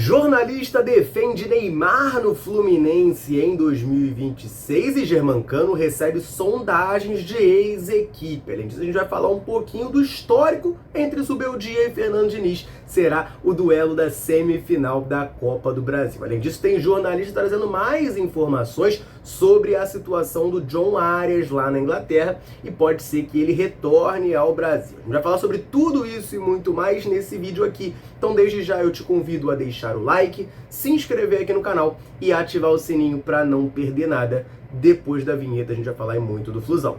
Jornalista defende Neymar no Fluminense em 2026 e Germancano recebe sondagens de ex-equipe. Além disso, a gente vai falar um pouquinho do histórico entre Zubeldia e Fernando Diniz. Será o duelo da semifinal da Copa do Brasil. Além disso, tem jornalista trazendo mais informações sobre a situação do John Arias lá na Inglaterra e pode ser que ele retorne ao Brasil. A gente vai falar sobre tudo isso e muito mais nesse vídeo aqui. Então, desde já eu te convido a deixar o like, se inscrever aqui no canal e ativar o sininho para não perder nada. Depois da vinheta a gente vai falar muito do Flusão.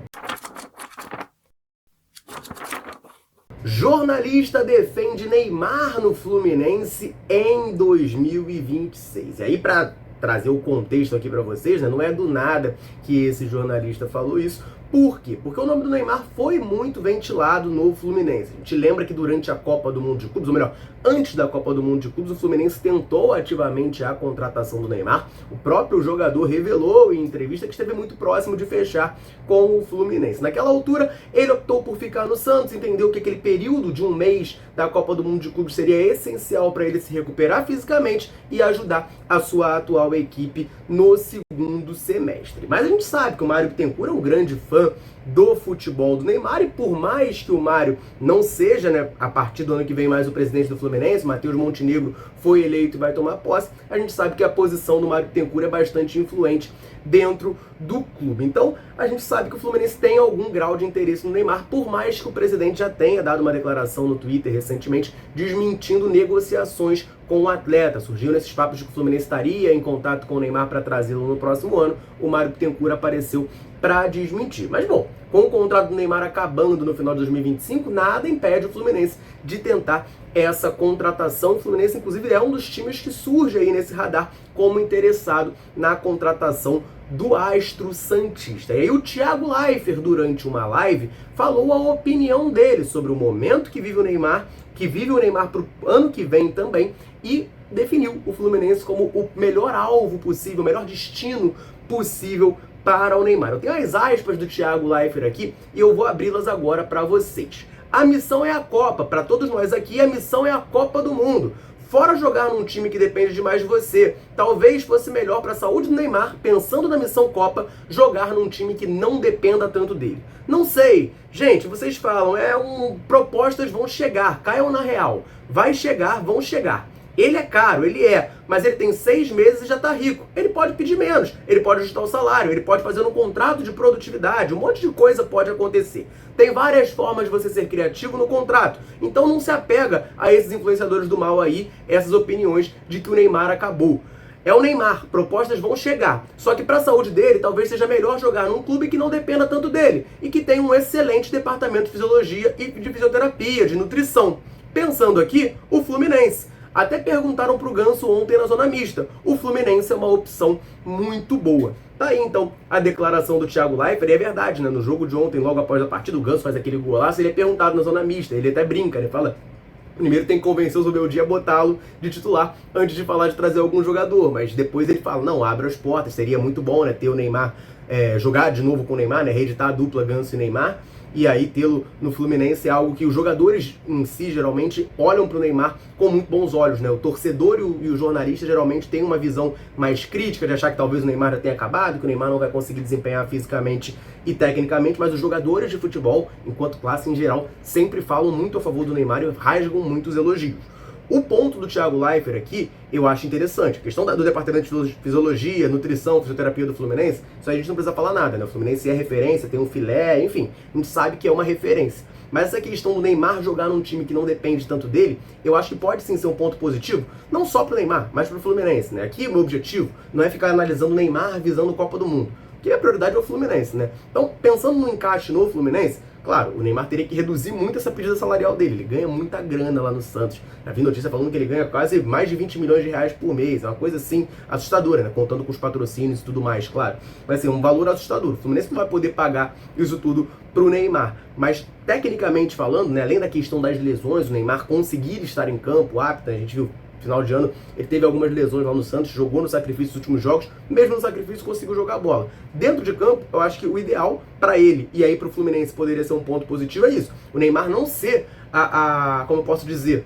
Jornalista defende Neymar no Fluminense em 2026. E aí, para trazer o contexto aqui para vocês, né, não é do nada que esse jornalista falou isso. Por quê? Porque o nome do Neymar foi muito ventilado no Fluminense. A gente lembra que durante a Copa do Mundo de Clubes, ou melhor, antes da Copa do Mundo de Clubes, o Fluminense tentou ativamente a contratação do Neymar. O próprio jogador revelou em entrevista que esteve muito próximo de fechar com o Fluminense. Naquela altura, ele optou por ficar no Santos, entendeu que aquele período de um mês da Copa do Mundo de Clubes seria essencial para ele se recuperar fisicamente e ajudar a sua atual equipe no segundo semestre. Mas a gente sabe que o Mário Bittencourt é um grande fã do futebol do Neymar, e por mais que o Mário não seja, né, a partir do ano que vem mais o presidente do Fluminense, Matheus Montenegro foi eleito e vai tomar posse, a gente sabe que a posição do Mário Bittencourt é bastante influente dentro do clube. Então, a gente sabe que o Fluminense tem algum grau de interesse no Neymar, por mais que o presidente já tenha dado uma declaração no Twitter recentemente desmentindo negociações com o atleta. Surgiu nesses papos de que o Fluminense estaria em contato com o Neymar para trazê-lo no próximo ano. O Mário Bittencourt apareceu para desmentir. Mas bom, com o contrato do Neymar acabando no final de 2025, nada impede o Fluminense de tentar essa contratação. O Fluminense, inclusive, é um dos times que surge aí nesse radar como interessado na contratação do astro santista. E aí o Thiago Leifert, durante uma live, falou a opinião dele sobre o momento que vive o Neymar para o ano que vem também, e definiu o Fluminense como o melhor alvo possível, o melhor destino possível para o Neymar. Eu tenho as aspas do Thiago Leifert aqui e eu vou abri-las agora para vocês. A missão é a Copa. Para todos nós aqui, a missão é a Copa do Mundo. Fora jogar num time que depende demais de você, talvez fosse melhor para a saúde do Neymar, pensando na missão Copa, jogar num time que não dependa tanto dele. Não sei. Gente, vocês falam, propostas vão chegar, caiam na real. Vai chegar, vão chegar. Ele é caro, ele é, mas ele tem 6 meses e já está rico. Ele pode pedir menos, ele pode ajustar o salário, ele pode fazer um contrato de produtividade, um monte de coisa pode acontecer. Tem várias formas de você ser criativo no contrato, então não se apega a esses influenciadores do mal aí, essas opiniões de que o Neymar acabou. É o Neymar, propostas vão chegar, só que para a saúde dele talvez seja melhor jogar num clube que não dependa tanto dele e que tem um excelente departamento de fisiologia e de fisioterapia, de nutrição. Pensando aqui, o Fluminense. Até perguntaram pro Ganso ontem na zona mista. O Fluminense é uma opção muito boa. Tá aí então a declaração do Thiago Leifert, e é verdade, né? No jogo de ontem, logo após a partida, o Ganso faz aquele golaço, ele é perguntado na zona mista, ele até brinca, ele fala: primeiro tem que convencer o Zubeldia a botá-lo de titular antes de falar de trazer algum jogador, mas depois ele fala: não, abre as portas, seria muito bom, né, ter o Neymar, jogar de novo com o Neymar, né, reeditar a dupla Ganso e Neymar. E aí tê-lo no Fluminense é algo que os jogadores em si geralmente olham para o Neymar com muito bons olhos, né? O torcedor e o jornalista geralmente têm uma visão mais crítica de achar que talvez o Neymar já tenha acabado, que o Neymar não vai conseguir desempenhar fisicamente e tecnicamente, mas os jogadores de futebol, enquanto classe em geral, sempre falam muito a favor do Neymar e rasgam muitos elogios. O ponto do Thiago Leifert aqui, eu acho interessante. A questão do departamento de fisiologia, nutrição, fisioterapia do Fluminense, isso aí a gente não precisa falar nada, né? O Fluminense é referência, tem um filé, enfim, a gente sabe que é uma referência. Mas essa questão do Neymar jogar num time que não depende tanto dele, eu acho que pode sim ser um ponto positivo, não só pro Neymar, mas pro Fluminense, né? Aqui o meu objetivo não é ficar analisando o Neymar visando a Copa do Mundo, porque a prioridade é o Fluminense, né? Então, pensando no encaixe no Fluminense, claro, o Neymar teria que reduzir muito essa pedida salarial dele. Ele ganha muita grana lá no Santos. Já vi notícia falando que ele ganha quase mais de 20 milhões de reais por mês. É uma coisa assim assustadora, né? Contando com os patrocínios e tudo mais, claro. Mas assim, um valor assustador. O Fluminense não vai poder pagar isso tudo pro Neymar. Mas tecnicamente falando, né, além da questão das lesões, o Neymar conseguir estar em campo apto, a gente viu final de ano, ele teve algumas lesões lá no Santos, jogou no sacrifício nos últimos jogos, mesmo no sacrifício conseguiu jogar a bola. Dentro de campo, eu acho que o ideal para ele, e aí para o Fluminense poderia ser um ponto positivo, é isso. O Neymar não ser como eu posso dizer,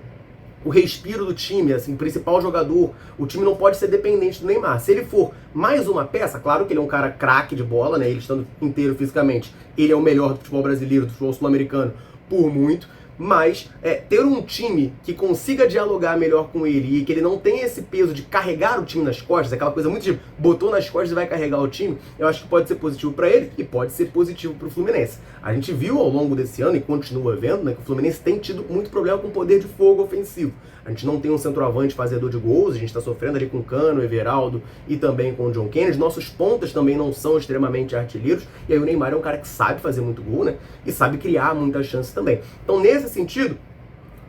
o respiro do time, assim, o principal jogador. O time não pode ser dependente do Neymar. Se ele for mais uma peça, claro que ele é um cara craque de bola, né? Ele estando inteiro fisicamente, ele é o melhor do futebol brasileiro, do futebol sul-americano, por muito. Mas ter um time que consiga dialogar melhor com ele e que ele não tenha esse peso de carregar o time nas costas, aquela coisa muito de botou nas costas e vai carregar o time, eu acho que pode ser positivo para ele e pode ser positivo para o Fluminense. A gente viu ao longo desse ano e continua vendo, né, que o Fluminense tem tido muito problema com o poder de fogo ofensivo. A gente não tem um centroavante fazedor de gols, a gente está sofrendo ali com o Cano, Everaldo e também com o John Kennedy. Nossos pontas também não são extremamente artilheiros. E aí o Neymar é um cara que sabe fazer muito gol, né? E sabe criar muitas chances também. Então, nesse sentido,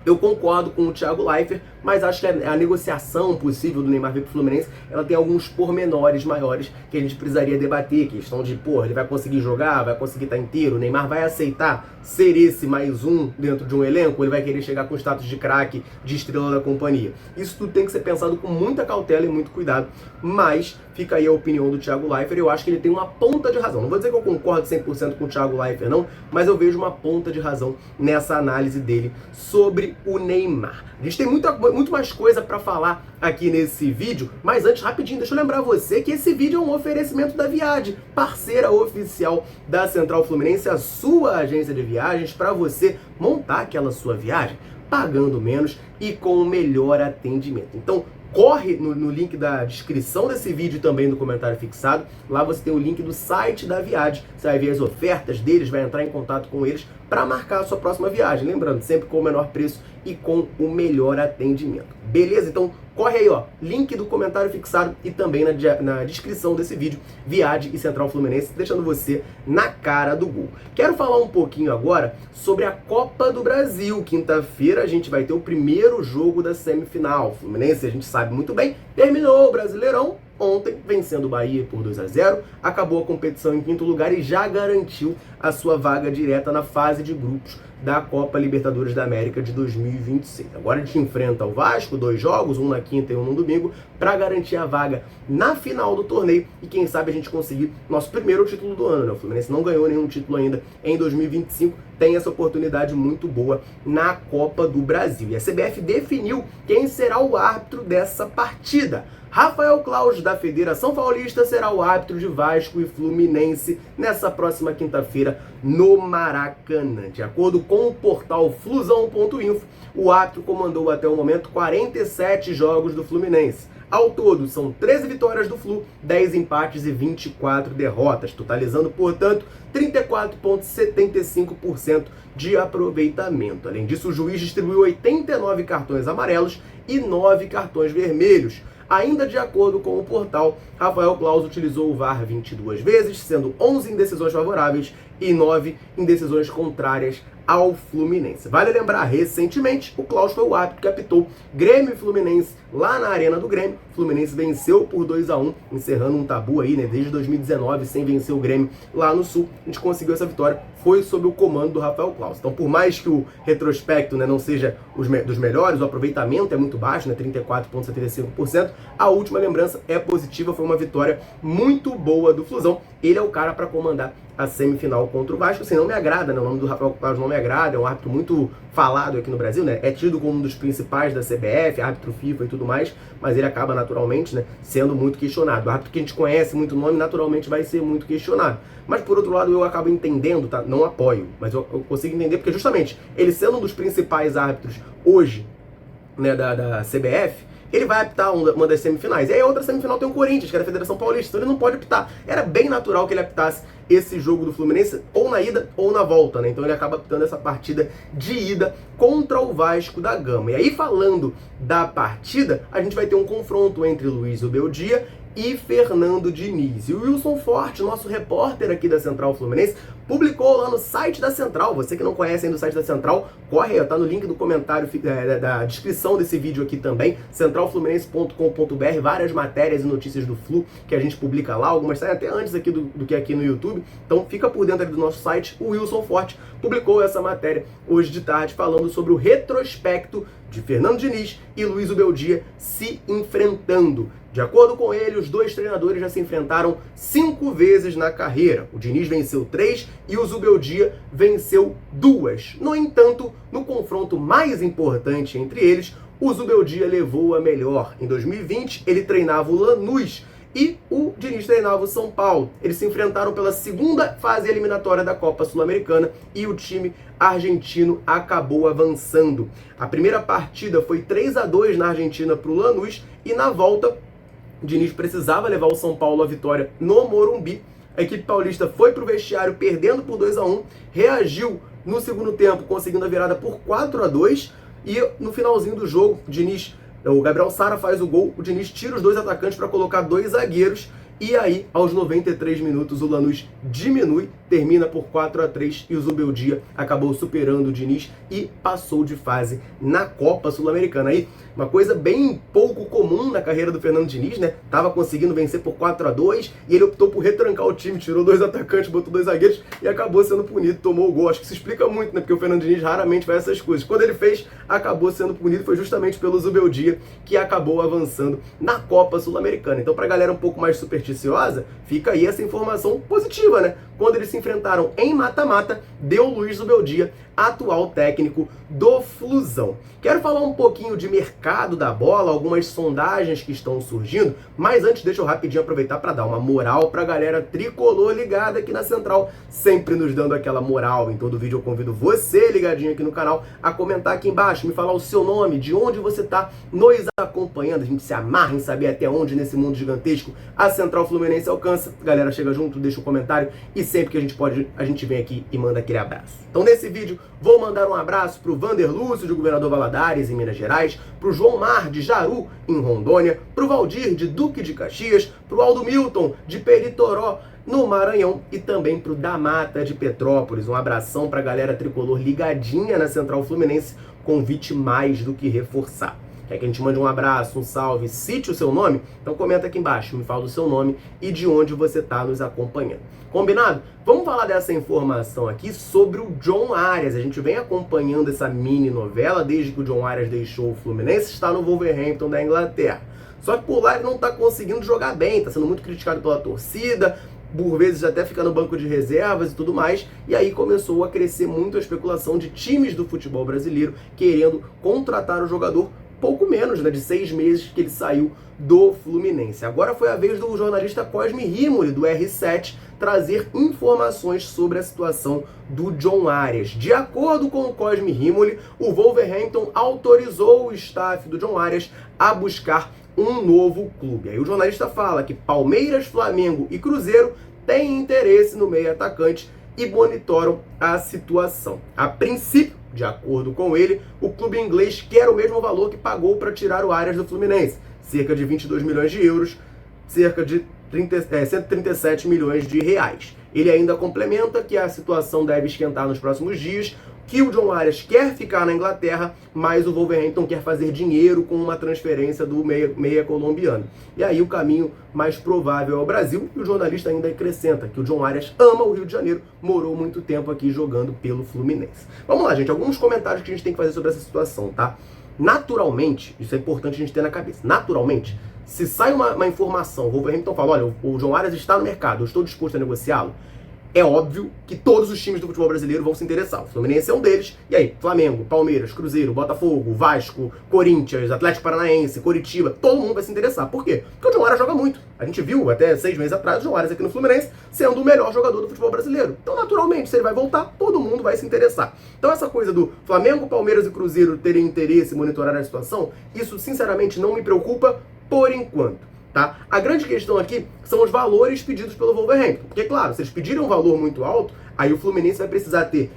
eu concordo com o Thiago Leifert, mas acho que a negociação possível do Neymar vir pro Fluminense, ela tem alguns pormenores maiores que a gente precisaria debater, questão de, ele vai conseguir jogar, vai conseguir estar inteiro, o Neymar vai aceitar ser esse mais um dentro de um elenco, ou ele vai querer chegar com status de craque, de estrela da companhia. Isso tudo tem que ser pensado com muita cautela e muito cuidado, mas fica aí a opinião do Thiago Leifert, eu acho que ele tem uma ponta de razão. Não vou dizer que eu concordo 100% com o Thiago Leifert, não, mas eu vejo uma ponta de razão nessa análise dele sobre o Neymar. A gente tem muito mais coisa para falar aqui nesse vídeo, mas antes, rapidinho, deixa eu lembrar você que esse vídeo é um oferecimento da Viad, parceira oficial da Central Fluminense, a sua agência de viagens, para você montar aquela sua viagem pagando menos e com o melhor atendimento. Então, corre no link da descrição desse vídeo e também no comentário fixado. Lá você tem o link do site da Viad. Você vai ver as ofertas deles, vai entrar em contato com eles para marcar a sua próxima viagem. Lembrando, sempre com o menor preço e com o melhor atendimento. Beleza? Então, corre aí, ó. Link do comentário fixado e também na descrição desse vídeo, Viad e Central Fluminense, deixando você na cara do gol. Quero falar um pouquinho agora sobre a Copa do Brasil. Quinta-feira a gente vai ter o primeiro jogo da semifinal. O Fluminense, a gente sabe muito bem, terminou o Brasileirão ontem, vencendo o Bahia por 2-0, acabou a competição em quinto lugar e já garantiu a sua vaga direta na fase de grupos da Copa Libertadores da América de 2026. Agora a gente enfrenta o Vasco, 2 jogos, um na quinta e um no domingo, para garantir a vaga na final do torneio e quem sabe a gente conseguir nosso primeiro título do ano, né? O Fluminense não ganhou nenhum título ainda em 2025, tem essa oportunidade muito boa na Copa do Brasil. E a CBF definiu quem será o árbitro dessa partida. Rafael Claus, da Federação Paulista, será o árbitro de Vasco e Fluminense nessa próxima quinta-feira no Maracanã. De acordo com o portal Flusão.info, o árbitro comandou até o momento 47 jogos do Fluminense. Ao todo, são 13 vitórias do Flu, 10 empates e 24 derrotas, totalizando, portanto, 34,75% de aproveitamento. Além disso, o juiz distribuiu 89 cartões amarelos e 9 cartões vermelhos. Ainda de acordo com o portal, Rafael Claus utilizou o VAR 22 vezes, sendo 11 indecisões favoráveis e 9 indecisões contrárias ao Fluminense. Vale lembrar, recentemente, o Claus foi o árbitro que apitou Grêmio e Fluminense lá na Arena do Grêmio. O Fluminense venceu por 2-1, encerrando um tabu aí, né? Desde 2019, sem vencer o Grêmio lá no Sul. A gente conseguiu essa vitória, foi sob o comando do Rafael Claus. Então, por mais que o retrospecto, né, não seja dos melhores, o aproveitamento é muito baixo, né, 34,75%, a última lembrança é positiva, foi uma vitória muito boa do Flusão. Ele é o cara para comandar a semifinal contra o Vasco. Assim, não me agrada, né? O nome do Rafael Claus não me agrada, é um árbitro muito falado aqui no Brasil, né? É tido como um dos principais da CBF, árbitro FIFA e tudo mais, mas ele acaba naturalmente, né, sendo muito questionado. O árbitro que a gente conhece muito nome, naturalmente vai ser muito questionado. Mas por outro lado, eu acabo entendendo, tá? Não apoio, mas eu consigo entender porque justamente ele sendo um dos principais árbitros hoje, né, da CBF, ele vai apitar uma das semifinais. E aí a outra semifinal tem o Corinthians, que é da Federação Paulista, então ele não pode apitar. Era bem natural que ele apitasse esse jogo do Fluminense ou na ida ou na volta, né? Então ele acaba apitando essa partida de ida contra o Vasco da Gama. E aí, falando da partida, a gente vai ter um confronto entre Luiz Ubeldia e Fernando Diniz. E o Wilson Forte, nosso repórter aqui da Central Fluminense, publicou lá no site da Central. Você que não conhece ainda o site da Central, corre aí, tá no link do comentário da descrição desse vídeo aqui também, centralfluminense.com.br, várias matérias e notícias do Flu que a gente publica lá, algumas saem até antes aqui do que aqui no YouTube, então fica por dentro do nosso site. O Wilson Forte publicou essa matéria hoje de tarde falando sobre o retrospecto de Fernando Diniz e Luiz Ubeldia se enfrentando. De acordo com ele, os dois treinadores já se enfrentaram 5 vezes na carreira. O Diniz venceu 3 e o Zubeldia venceu 2. No entanto, no confronto mais importante entre eles, o Zubeldia levou a melhor. Em 2020, ele treinava o Lanús e o Diniz treinava o São Paulo. Eles se enfrentaram pela segunda fase eliminatória da Copa Sul-Americana e o time argentino acabou avançando. A primeira partida foi 3-2 na Argentina para o Lanús e na volta o Diniz precisava levar o São Paulo à vitória no Morumbi. A equipe paulista foi para o vestiário perdendo por 2-1, reagiu no segundo tempo conseguindo a virada por 4-2 e no finalzinho do jogo o Gabriel Sara faz o gol, o Diniz tira os dois atacantes para colocar dois zagueiros e aí, aos 93 minutos, o Lanús diminui, termina por 4-3 e o Zubeldia acabou superando o Diniz e passou de fase na Copa Sul-Americana. Aí, uma coisa bem pouco comum na carreira do Fernando Diniz, né? Tava conseguindo vencer por 4-2 e ele optou por retrancar o time, tirou dois atacantes, botou dois zagueiros e acabou sendo punido, tomou o gol. Acho que isso explica muito, né? Porque o Fernando Diniz raramente faz essas coisas. Quando ele fez, acabou sendo punido, foi justamente pelo Zubeldia que acabou avançando na Copa Sul-Americana. Então, pra galera um pouco mais supersticiosa, fica aí essa informação positiva, né? Quando eles se enfrentaram em mata-mata, deu Luiz Zubeldia, atual técnico do Flusão. Quero falar um pouquinho de mercado da bola, algumas sondagens que estão surgindo, mas antes deixa eu rapidinho aproveitar para dar uma moral para a galera tricolor ligada aqui na Central, sempre nos dando aquela moral. Em todo vídeo eu convido você ligadinho aqui no canal a comentar aqui embaixo, me falar o seu nome, de onde você está nos acompanhando. A gente se amarra em saber até onde nesse mundo gigantesco a Central Fluminense alcança. A galera chega junto, deixa um comentário e sempre que a gente pode, a gente vem aqui e manda aquele abraço. Então nesse vídeo vou mandar um abraço pro Vander Lúcio, de Governador Valadares, em Minas Gerais, pro João Mar, de Jaru, em Rondônia, pro Valdir, de Duque de Caxias, pro Aldo Milton, de Peritoró, no Maranhão, e também pro Da Mata, de Petrópolis. Um abração pra galera tricolor ligadinha na Central Fluminense, convite mais do que reforçar. Quer que a gente mande um abraço, um salve, cite o seu nome? Então comenta aqui embaixo, me fala o seu nome e de onde você está nos acompanhando. Combinado? Vamos falar dessa informação aqui sobre o John Arias. A gente vem acompanhando essa mini novela desde que o John Arias deixou o Fluminense, está no Wolverhampton da Inglaterra. Só que por lá ele não está conseguindo jogar bem, está sendo muito criticado pela torcida, por vezes até fica no banco de reservas e tudo mais, e aí começou a crescer muito a especulação de times do futebol brasileiro querendo contratar o jogador pouco menos, né, de 6 meses que ele saiu do Fluminense. Agora foi a vez do jornalista Cosme Rimoli, do R7, trazer informações sobre a situação do John Arias. De acordo com o Cosme Rimoli, o Wolverhampton autorizou o staff do John Arias a buscar um novo clube. Aí o jornalista fala que Palmeiras, Flamengo e Cruzeiro têm interesse no meio atacante e monitoram a situação. A princípio, de acordo com ele, o clube inglês quer o mesmo valor que pagou para tirar o Arias do Fluminense, cerca de 22 milhões de euros, cerca de 137 milhões de reais. Ele ainda complementa que a situação deve esquentar nos próximos dias, que o John Arias quer ficar na Inglaterra, mas o Wolverhampton quer fazer dinheiro com uma transferência do meia colombiano. E aí o caminho mais provável é o Brasil, e o jornalista ainda acrescenta que o John Arias ama o Rio de Janeiro, morou muito tempo aqui jogando pelo Fluminense. Vamos lá, gente, alguns comentários que a gente tem que fazer sobre essa situação, tá? Naturalmente, isso é importante a gente ter na cabeça, naturalmente, se sai uma informação, o Wolverhampton fala, olha, o John Arias está no mercado, eu estou disposto a negociá-lo, é óbvio que todos os times do futebol brasileiro vão se interessar. O Fluminense é um deles. E aí, Flamengo, Palmeiras, Cruzeiro, Botafogo, Vasco, Corinthians, Atlético Paranaense, Coritiba, todo mundo vai se interessar. Por quê? Porque o John Arias joga muito. A gente viu até 6 meses atrás o John Arias aqui no Fluminense sendo o melhor jogador do futebol brasileiro. Então, naturalmente, se ele vai voltar, todo mundo vai se interessar. Então, essa coisa do Flamengo, Palmeiras e Cruzeiro terem interesse em monitorar a situação, isso, sinceramente, não me preocupa por enquanto. Tá? A grande questão aqui são os valores pedidos pelo Wolverhampton. Porque, claro, se eles pedirem um valor muito alto, aí o Fluminense vai precisar ter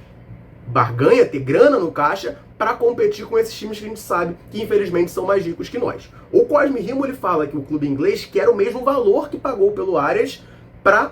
barganha, ter grana no caixa para competir com esses times que a gente sabe que, infelizmente, são mais ricos que nós. O Cosme Rimoli fala que o clube inglês quer o mesmo valor que pagou pelo Arias para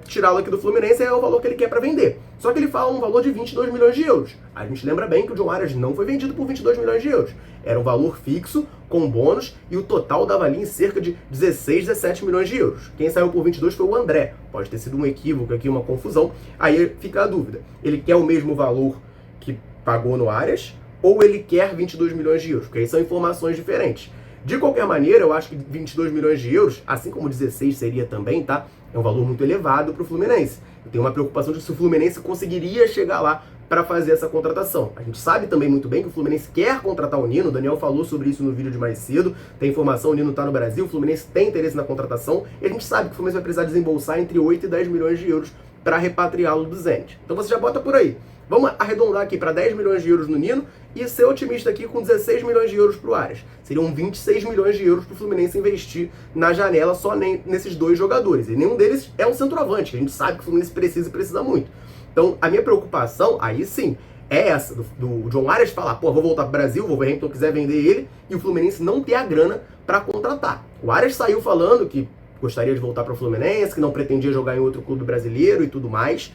tirá-lo aqui do Fluminense, é o valor que ele quer para vender. Só que ele fala um valor de 22 milhões de euros. A gente lembra bem que o John Arias não foi vendido por 22 milhões de euros. Era um valor fixo, com bônus, e o total dava ali em cerca de 16, 17 milhões de euros. Quem saiu por 22 foi o André. Pode ter sido um equívoco aqui, uma confusão. Aí fica a dúvida. Ele quer o mesmo valor que pagou no Arias, ou ele quer 22 milhões de euros? Porque aí são informações diferentes. De qualquer maneira, eu acho que 22 milhões de euros, assim como 16 seria também, tá? É um valor muito elevado para o Fluminense. Eu tenho uma preocupação de se o Fluminense conseguiria chegar lá para fazer essa contratação. A gente sabe também muito bem que o Fluminense quer contratar o Nino, o Daniel falou sobre isso no vídeo de mais cedo, tem informação, o Nino está no Brasil, o Fluminense tem interesse na contratação, e a gente sabe que o Fluminense vai precisar desembolsar entre 8 e 10 milhões de euros para repatriá-lo do Zenit. Então você já bota por aí. Vamos arredondar aqui para 10 milhões de euros no Nino e ser otimista aqui com 16 milhões de euros para o Arias. Seriam 26 milhões de euros para o Fluminense investir na janela só nesses dois jogadores. E nenhum deles é um centroavante, que a gente sabe que o Fluminense precisa e precisa muito. Então, a minha preocupação, aí sim, é essa, do John Arias falar, pô, vou voltar para o Brasil, o Wolverhampton quiser vender ele, e o Fluminense não ter a grana para contratar. O Arias saiu falando que gostaria de voltar para o Fluminense, que não pretendia jogar em outro clube brasileiro e tudo mais.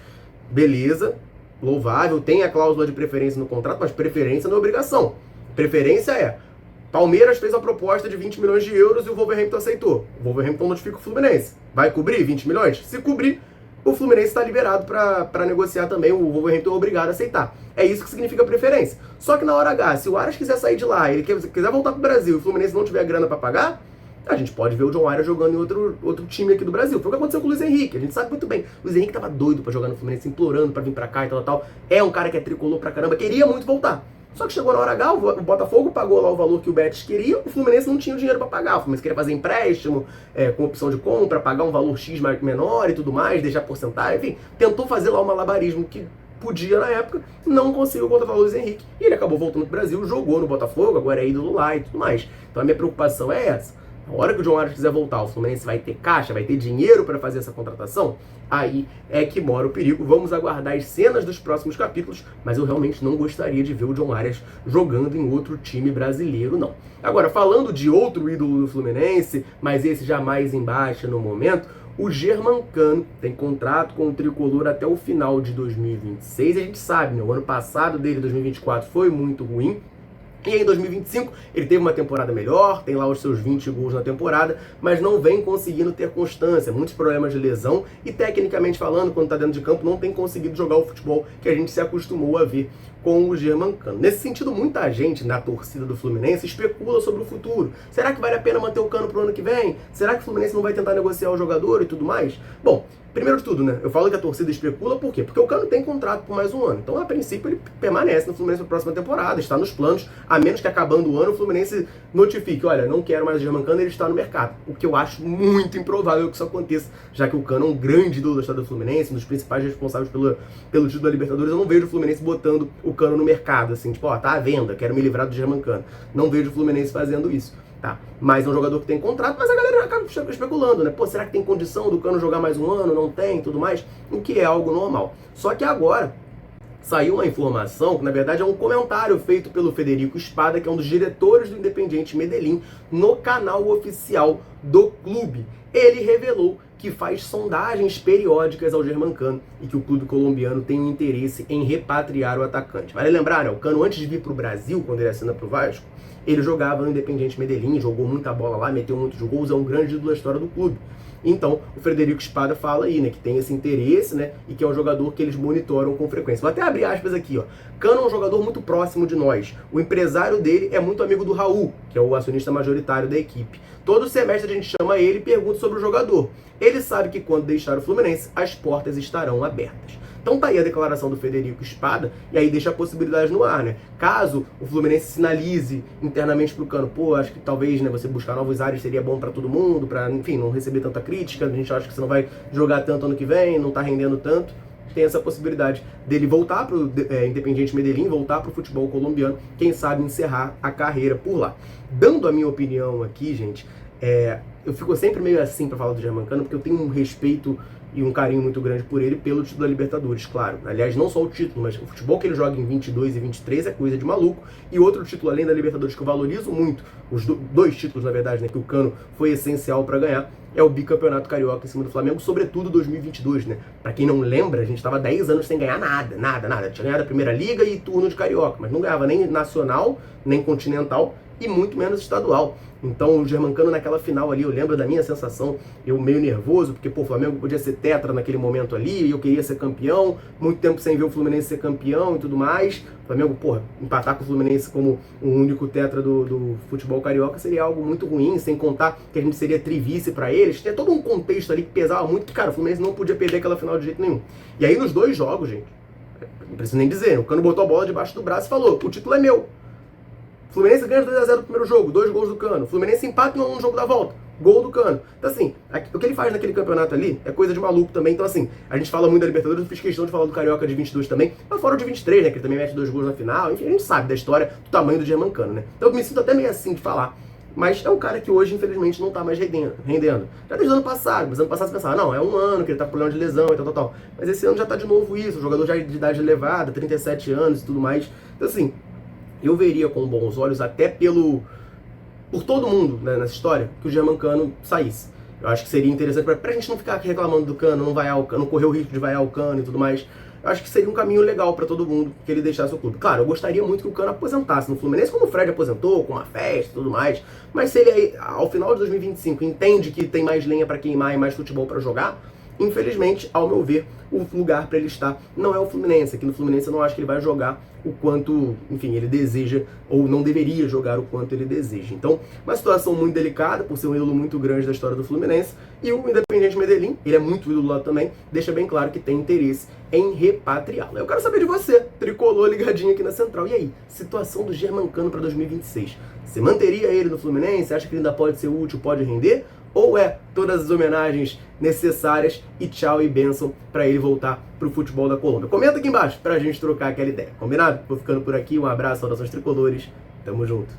Beleza, louvável, tem a cláusula de preferência no contrato, mas preferência não é obrigação. Preferência é, Palmeiras fez a proposta de 20 milhões de euros e o Wolverhampton aceitou. O Wolverhampton notifica o Fluminense. Vai cobrir 20 milhões? Se cobrir, o Fluminense está liberado para negociar também, o Wolverhampton é obrigado a aceitar. É isso que significa preferência. Só que na hora H, se o Arias quiser sair de lá, ele quiser voltar para o Brasil e o Fluminense não tiver grana para pagar, a gente pode ver o John Arias jogando em outro time aqui do Brasil. Foi o que aconteceu com o Luiz Henrique. A gente sabe muito bem. O Luiz Henrique tava doido pra jogar no Fluminense, implorando pra vir pra cá e tal. É um cara que é tricolor pra caramba, queria muito voltar. Só que chegou na hora H, o Botafogo pagou lá o valor que o Betis queria, o Fluminense não tinha o dinheiro pra pagar. O Fluminense queria fazer empréstimo, com opção de compra, pagar um valor X menor e tudo mais, deixar porcentagem, enfim. Tentou fazer lá um malabarismo que podia na época, não conseguiu contratar o Luiz Henrique. E ele acabou voltando pro Brasil, jogou no Botafogo, agora é ídolo lá e tudo mais. Então a minha preocupação é essa. A hora que o John Arias quiser voltar, o Fluminense vai ter caixa, vai ter dinheiro para fazer essa contratação? Aí é que mora o perigo. Vamos aguardar as cenas dos próximos capítulos, mas eu realmente não gostaria de ver o John Arias jogando em outro time brasileiro, não. Agora, falando de outro ídolo do Fluminense, mas esse já mais embaixo no momento, o Germancano tem contrato com o Tricolor até o final de 2026. A gente sabe, né? O ano passado dele, 2024, foi muito ruim. E em 2025 ele teve uma temporada melhor, tem lá os seus 20 gols na temporada, mas não vem conseguindo ter constância, muitos problemas de lesão e tecnicamente falando, quando está dentro de campo, não tem conseguido jogar o futebol que a gente se acostumou a ver com o Germancano. Nesse sentido, muita gente na torcida do Fluminense especula sobre o futuro. Será que vale a pena manter o Cano pro ano que vem? Será que o Fluminense não vai tentar negociar o jogador e tudo mais? Bom, primeiro de tudo, né? Eu falo que a torcida especula, por quê? Porque o Cano tem contrato por mais um ano. Então, a princípio, ele permanece no Fluminense para a próxima temporada, está nos planos, a menos que acabando o ano o Fluminense notifique, olha, não quero mais o Germancano, ele está no mercado. O que eu acho muito improvável que isso aconteça, já que o Cano é um grande ídolo da história do Fluminense, um dos principais responsáveis pelo título da Libertadores. Eu não vejo o Fluminense botando o Cano no mercado, assim, tipo, ó, tá à venda, quero me livrar do Germancano. Não vejo o Fluminense fazendo isso. Tá, mas é um jogador que tem contrato, mas a galera acaba especulando, né? Pô, será que tem condição do Cano jogar mais um ano? Não tem, tudo mais, o que é algo normal. Só que agora saiu uma informação, que na verdade é um comentário feito pelo Federico Espada, que é um dos diretores do Independiente Medellín, no canal oficial do clube. Ele revelou que faz sondagens periódicas ao Germancano e que o clube colombiano tem um interesse em repatriar o atacante. Vale lembrar, né? O Cano, antes de vir para o Brasil, quando ele assina para o Vasco, ele jogava no Independiente Medellín, jogou muita bola lá, meteu muitos gols, é um grande ídolo da história do clube. Então, o Frederico Espada fala aí, né, que tem esse interesse, né, e que é um jogador que eles monitoram com frequência. Vou até abrir aspas aqui, ó. Cano é um jogador muito próximo de nós. O empresário dele é muito amigo do Raul, que é o acionista majoritário da equipe. Todo semestre a gente chama ele e pergunta sobre o jogador. Ele sabe que quando deixar o Fluminense, as portas estarão abertas. Então tá aí a declaração do Federico Espada, e aí deixa a possibilidade no ar, né? Caso o Fluminense sinalize internamente pro Cano, pô, acho que talvez, né, você buscar novos áreas seria bom pra todo mundo, pra, enfim, não receber tanta crítica, a gente acha que você não vai jogar tanto ano que vem, não tá rendendo tanto, tem essa possibilidade dele voltar pro Independiente Medellín, voltar pro futebol colombiano, quem sabe encerrar a carreira por lá. Dando a minha opinião aqui, gente, eu fico sempre meio assim pra falar do Germancano, porque eu tenho um respeito e um carinho muito grande por ele, pelo título da Libertadores, claro. Aliás, não só o título, mas o futebol que ele joga em 22 e 23 é coisa de maluco. E outro título além da Libertadores que eu valorizo muito, os dois títulos, na verdade, né, que o Cano foi essencial para ganhar, é o bicampeonato carioca em cima do Flamengo, sobretudo 2022, né? Pra quem não lembra, a gente tava 10 anos sem ganhar nada. Tinha ganhado a Primeira Liga e turno de carioca, mas não ganhava nem nacional, nem continental e muito menos estadual. Então o Germancano naquela final ali, eu lembro da minha sensação, eu meio nervoso, porque pô, o Flamengo podia ser tetra naquele momento ali, e eu queria ser campeão, muito tempo sem ver o Fluminense ser campeão e tudo mais. O Flamengo, porra, empatar com o Fluminense como o único tetra do futebol carioca seria algo muito ruim, sem contar que a gente seria trivice pra eles. Tinha todo um contexto ali que pesava muito, que cara, o Fluminense não podia perder aquela final de jeito nenhum. E aí nos dois jogos, gente, Não preciso nem dizer. O Cano botou a bola debaixo do braço e falou: o título é meu. Fluminense ganha 2x0 no primeiro jogo, 2 gols do Cano. Fluminense empata no jogo da volta, gol do Cano. Então assim, o que ele faz naquele campeonato ali é coisa de maluco também. Então assim, a gente fala muito da Libertadores, eu fiz questão de falar do Carioca de 22 também, mas fora o de 23, né, que ele também mete 2 gols na final. Enfim, a gente sabe da história, do tamanho do Germancano, né. Então eu me sinto até meio assim de falar. Mas é um cara que hoje, infelizmente, não tá mais rendendo. Já desde o ano passado, mas ano passado você pensava, não, é um ano que ele tá com problema de lesão e tal. Mas esse ano já tá de novo isso, o jogador já de idade elevada, 37 anos e tudo mais. Então assim, eu veria com bons olhos, até por todo mundo, né, nessa história, que o Germancano saísse. Eu acho que seria interessante, pra gente não ficar aqui reclamando do Cano, não vaiar o Cano, não correr o risco de vaiar o Cano e tudo mais. Eu acho que seria um caminho legal pra todo mundo que ele deixasse o clube. Claro, eu gostaria muito que o Cano aposentasse no Fluminense, como o Fred aposentou, com uma festa e tudo mais. Mas se ele, ao final de 2025, entende que tem mais lenha pra queimar e mais futebol pra jogar, infelizmente, ao meu ver, o lugar para ele estar não é o Fluminense. Aqui no Fluminense eu não acho que ele vai jogar o quanto, enfim, ele deseja, ou não deveria jogar o quanto ele deseja. Então, uma situação muito delicada, por ser um ídolo muito grande da história do Fluminense, e o Independiente Medellín, ele é muito ídolo lá também, deixa bem claro que tem interesse em repatriá-lo. Eu quero saber de você, tricolor ligadinho aqui na Central. E aí, situação do Germancano para 2026? Você manteria ele no Fluminense? Acha que ele ainda pode ser útil, pode render? Ou é todas as homenagens necessárias e tchau e bênção para ele voltar pro futebol da Colômbia? Comenta aqui embaixo pra gente trocar aquela ideia, combinado? Vou ficando por aqui, um abraço, saudações tricolores, tamo junto.